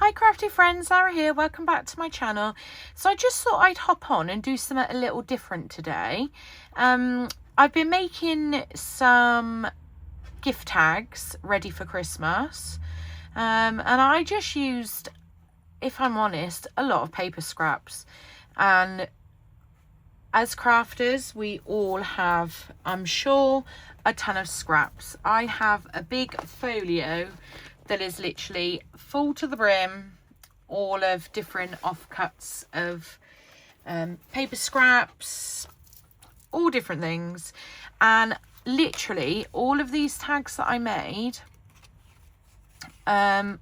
Hi crafty friends, Zara here, welcome back to my channel. So I just thought I'd hop on and do something a little different today. I've been making some gift tags ready for Christmas, and I just used, if I'm honest, a lot of paper scraps. And as crafters, we all have, I'm sure, a ton of scraps. I have a big folio that is literally full to the brim, all of different offcuts of paper scraps, all different things. And literally all of these tags that I made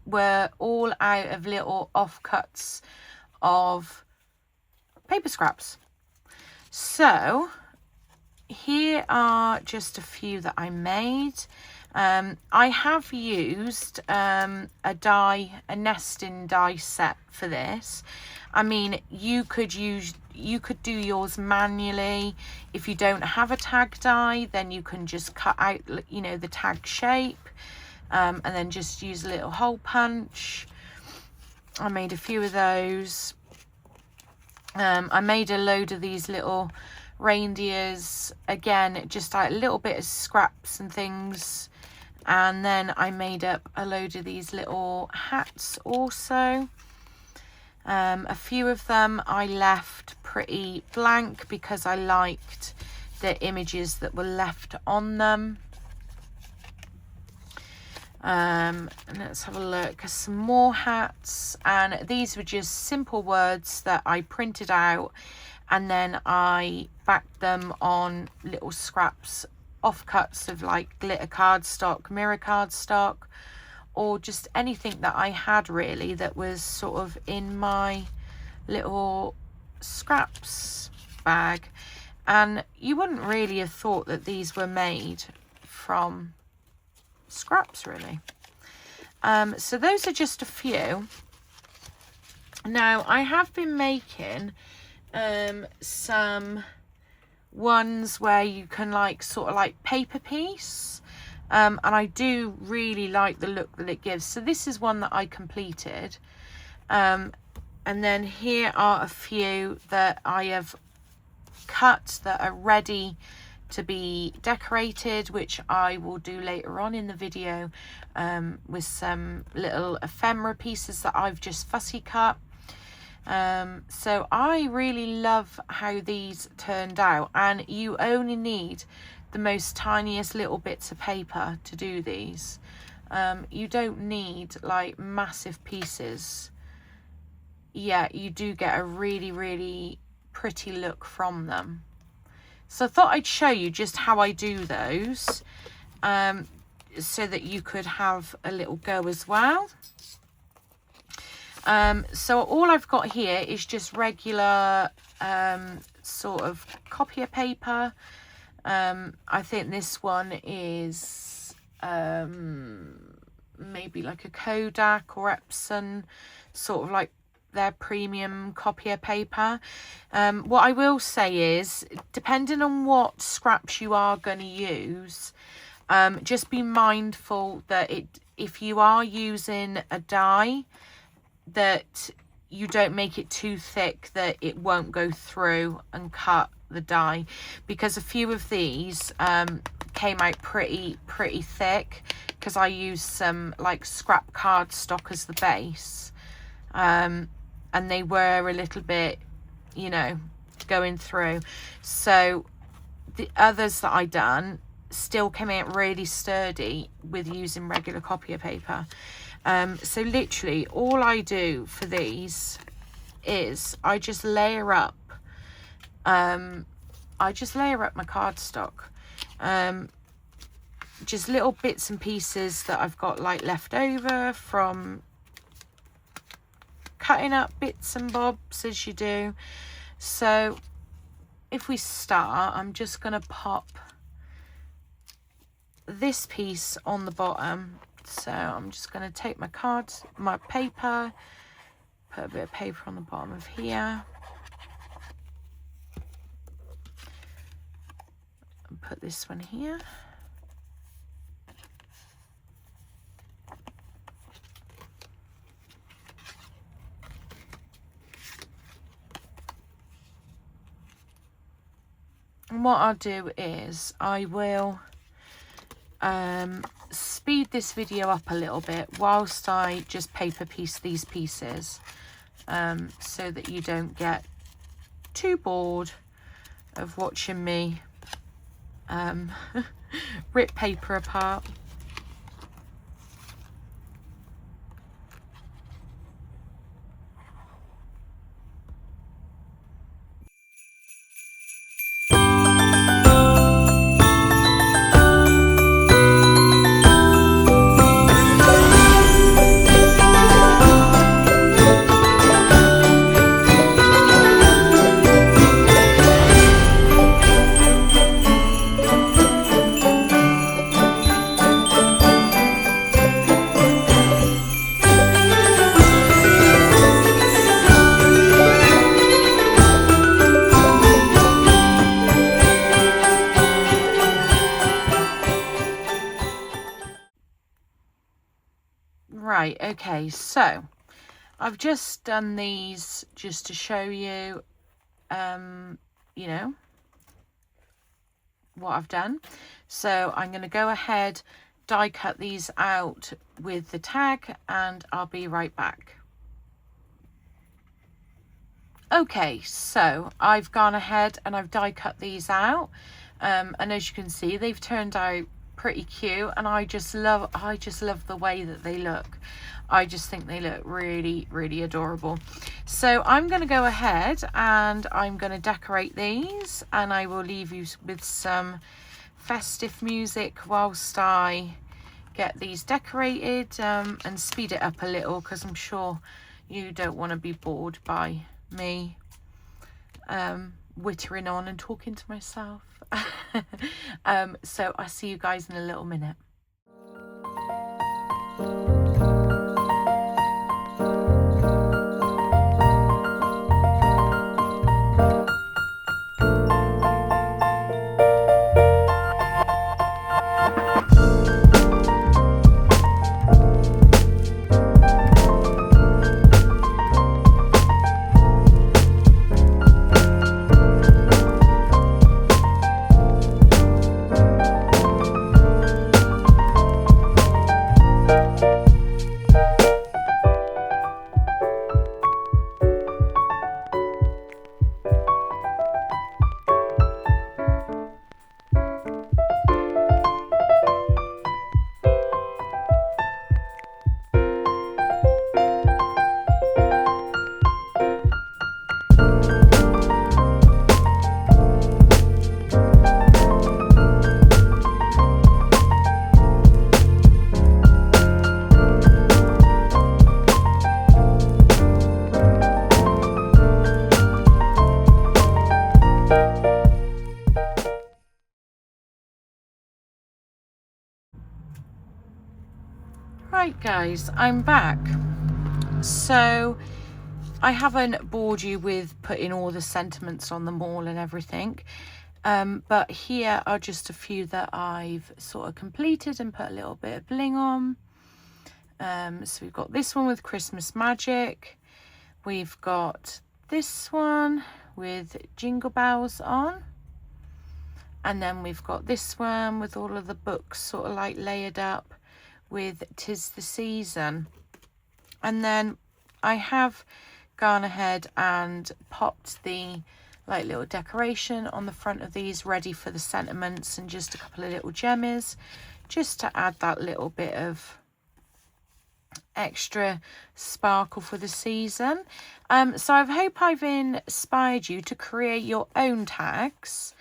were all out of little offcuts of paper scraps. So here are just a few that I made. I have used a nesting die set for this. I mean, you could do yours manually. If you don't have a tag die, then you can just cut out, you know, the tag shape, and then just use a little hole punch. I made a few of those. I made a load of these little reindeers, again, just like a little bit of scraps and things. And then I made up a load of these little hats also. A few of them I left pretty blank because I liked the images that were left on them. And let's have a look at some more hats, and these were just simple words that I printed out, and then I backed them on little scraps, offcuts of like glitter cardstock, mirror cardstock, or just anything that I had really that was sort of in my little scraps bag. And you wouldn't really have thought that these were made from scraps really. So those are just a few. Now I have been making some ones where you can like sort of like paper piece, and I do really like the look that it gives. So this is one that I completed, and then here are a few that I have cut that are ready to be decorated, which I will do later on in the video, with some little ephemera pieces that I've just fussy cut. So I really love how these turned out, and you only need the most tiniest little bits of paper to do these. You don't need like massive pieces. Yeah, you do get a really pretty look from them. So I thought I'd show you just how I do those, so that you could have a little go as well. So all I've got here is just regular sort of copier paper. I think this one is maybe like a Kodak or Epson, sort of like their premium copier paper. What I will say is, depending on what scraps you are going to use, just be mindful that if you are using a die, that you don't make it too thick that it won't go through and cut the die, because a few of these came out pretty thick because I used some like scrap cardstock as the base, and they were a little bit, you know, going through. So the others that I done still came out really sturdy with using regular copier paper. So literally all I do for these is I just layer up my cardstock, just little bits and pieces that I've got like left over from cutting up bits and bobs as you do. So if we start, I'm just going to pop this piece on the bottom. So I'm just going to take my paper, put a bit of paper on the bottom of here, and put this one here. And what I'll do is I will speed this video up a little bit whilst I just paper piece these pieces, so that you don't get too bored of watching me rip paper apart. Right, okay, so I've just done these just to show you, you know, what I've done. So I'm going to go ahead, die cut these out with the tag, and I'll be right back. Okay, so I've gone ahead and I've die cut these out, and as you can see, they've turned out pretty cute, and I just love the way that they look. I just think they look really, really adorable. So I'm going to go ahead and I'm going to decorate these, and I will leave you with some festive music whilst I get these decorated, and speed it up a little because I'm sure you don't want to be bored by me wittering on and talking to myself. So I'll see you guys in a little minute. Right guys, I'm back. So I haven't bored you with putting all the sentiments on them all and everything, but here are just a few that I've sort of completed and put a little bit of bling on. So we've got this one with Christmas magic, we've got this one with jingle bells on, and then we've got this one with all of the books sort of like layered up with 'Tis the Season. And then I have gone ahead and popped the like little decoration on the front of these ready for the sentiments, and just a couple of little gemmies just to add that little bit of extra sparkle for the season. So I hope I've inspired you to create your own tags,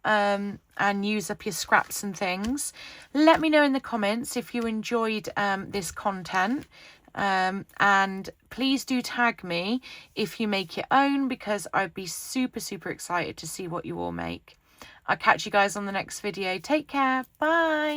and use up your scraps and things. Let me know in the comments if you enjoyed this content, and please do tag me if you make your own, because I'd be super excited to see what you all make. I'll catch you guys on the next video. Take care. Bye.